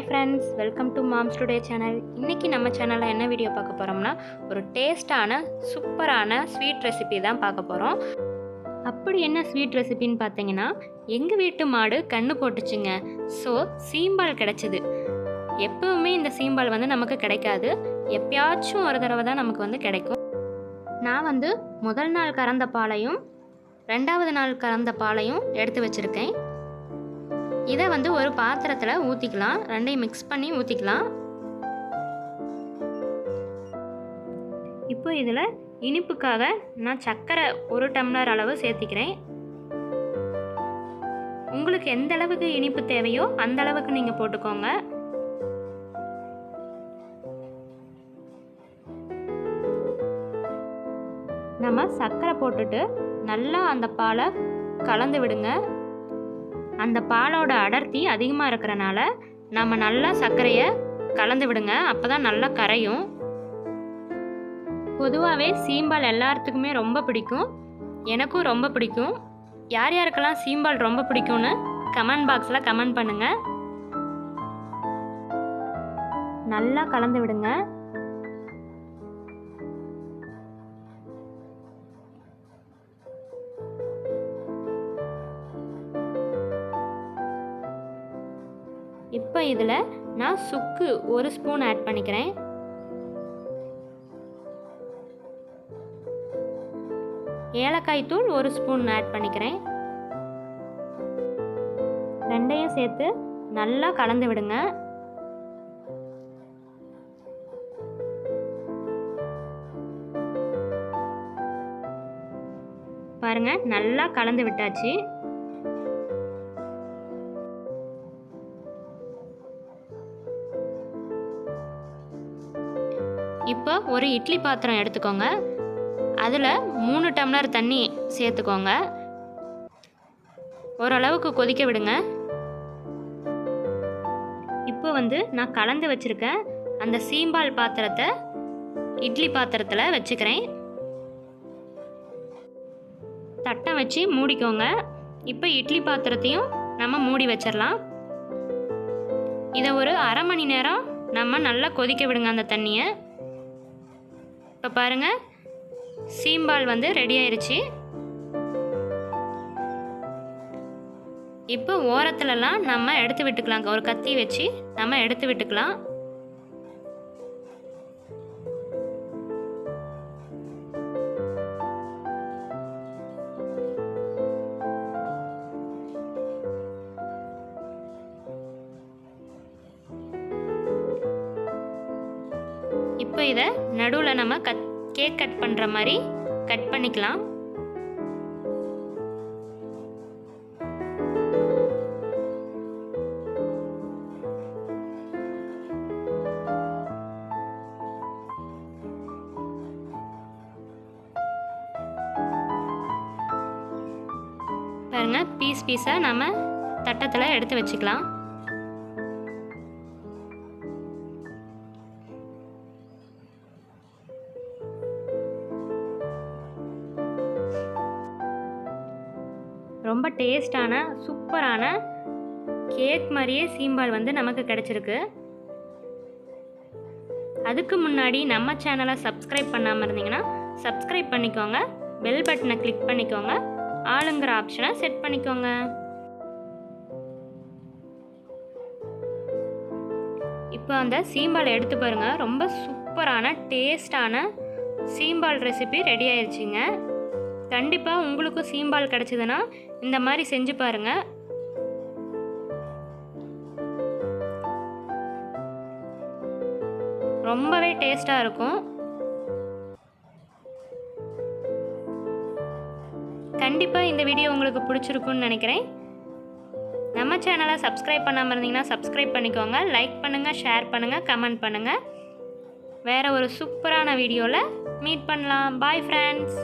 Hi friends, welcome to moms today channel. இன்றைக்கி நம்ம சேனலில் என்ன வீடியோ பார்க்க போகிறோம்னா, ஒரு டேஸ்டான சூப்பரான ஸ்வீட் ரெசிபி தான் பார்க்க போகிறோம். அப்படி என்ன ஸ்வீட் ரெசிபின்னு பார்த்தீங்கன்னா, எங்கள் வீட்டு மாடு கன்று போட்டுச்சுங்க. ஸோ சீம்பால் கிடச்சிது. எப்பவுமே இந்த சீம்பால் நமக்கு கிடைக்காது. எப்பயாச்சும் ஒரு தடவை தான் நமக்கு கிடைக்கும். நான் முதல் நாள் கறந்த பாலையும் 2வது நாள் கறந்த பாலையும் எடுத்து வச்சுருக்கேன். இதை ஒரு பாத்திரத்தில் ஊற்றிக்கலாம். ரெண்டையும் மிக்ஸ் பண்ணி ஊற்றிக்கலாம். இப்போ இதில் இனிப்புக்காக நான் சர்க்கரை 1 டம்ளர் அளவு சேர்த்திக்கிறேன். உங்களுக்கு எந்த அளவுக்கு இனிப்பு தேவையோ அந்த அளவுக்கு நீங்கள் போட்டுக்கோங்க. நம்ம சர்க்கரை போட்டுட்டு நல்லா அந்த பாலை கலந்து விடுங்க. அந்த பாலோட அடர்த்தி அதிகமாக இருக்கிறனால நம்ம நல்லா சர்க்கரையை கலந்து விடுங்க. அப்போ தான் நல்லா கரையும். பொதுவாகவே சீம்பால் எல்லாத்துக்குமே ரொம்ப பிடிக்கும். எனக்கும் ரொம்ப பிடிக்கும். யார் யாருக்கெல்லாம் சீம்பால் ரொம்ப பிடிக்கும்னு கமெண்ட் பாக்ஸில் கமெண்ட் பண்ணுங்கள். நல்லா கலந்து விடுங்க. இப்போ இதில் நான் சுக்கு 1 ஸ்பூன் ஆட் பண்ணிக்கிறேன். ஏலக்காய் தூள் 1 ஸ்பூன் ஆட் பண்ணிக்கிறேன். ரெண்டையும் சேர்த்து நல்லா கலந்து விடுங்க. பாருங்க, நல்லா கலந்து விட்டாச்சு. இப்போ ஒரு இட்லி பாத்திரம் எடுத்துக்கோங்க. அதில் 3 டம்ளர் தண்ணி சேர்த்துக்கோங்க. ஓரளவுக்கு கொதிக்க விடுங்க. இப்போ நான் கலந்து வச்சுருக்கேன் அந்த சீம்பால் பாத்திரத்தை இட்லி பாத்திரத்தில் வச்சுக்கிறேன். தட்டை வச்சு மூடிக்கோங்க. இப்போ இட்லி பாத்திரத்தையும் நம்ம மூடி வச்சிடலாம். இதை ஒரு அரை மணி நேரம் நம்ம நல்லா கொதிக்க விடுங்க அந்த தண்ணியை. இப்போ பாருங்கள், சீம்பால் ரெடி ஆயிடுச்சு. இப்போ ஓரத்துலலாம் நம்ம எடுத்து விட்டுக்கலாம். ஒரு கத்தி வச்சு நம்ம எடுத்து விட்டுக்கலாம். இப்போ இதை நடுவில் நம்ம கேக் கட் பண்ணுற மாதிரி கட் பண்ணிக்கலாம். பாருங்க, பீஸ் பீஸாக நம்ம தட்டத்தில் எடுத்து வச்சுக்கலாம். ரொம்ப டேஸ்டான சூப்பரான கேக் மாதிரியே சீம்பால் நமக்கு கிடச்சிருக்கு. அதுக்கு முன்னாடி நம்ம சேனலை சப்ஸ்கிரைப் பண்ணாமல் இருந்தீங்கன்னா சப்ஸ்கிரைப் பண்ணிக்கோங்க. பெல் பட்டனை கிளிக் பண்ணிக்கோங்க. ஆளுங்கிற ஆப்ஷனை செட் பண்ணிக்கோங்க. இப்போ அந்த சீம்பாலை எடுத்து பாருங்கள். ரொம்ப சூப்பரான டேஸ்டான சீம்பால் ரெசிபி ரெடி ஆயிடுச்சுங்க. கண்டிப்பாக உங்களுக்கும் சீம்பால் கிடச்சிதுன்னா இந்த மாதிரி செஞ்சு பாருங்கள். ரொம்பவே டேஸ்டாக இருக்கும். கண்டிப்பாக இந்த வீடியோ உங்களுக்கு பிடிச்சிருக்குன்னு நினைக்கிறேன். நம்ம சேனலை சப்ஸ்கிரைப் பண்ணாமல் இருந்தீங்கன்னா சப்ஸ்கிரைப் பண்ணிக்கோங்க. லைக் பண்ணுங்கள், ஷேர் பண்ணுங்கள், கமெண்ட் பண்ணுங்கள். வேறு ஒரு சூப்பரான வீடியோவில் மீட் பண்ணலாம். Bye friends.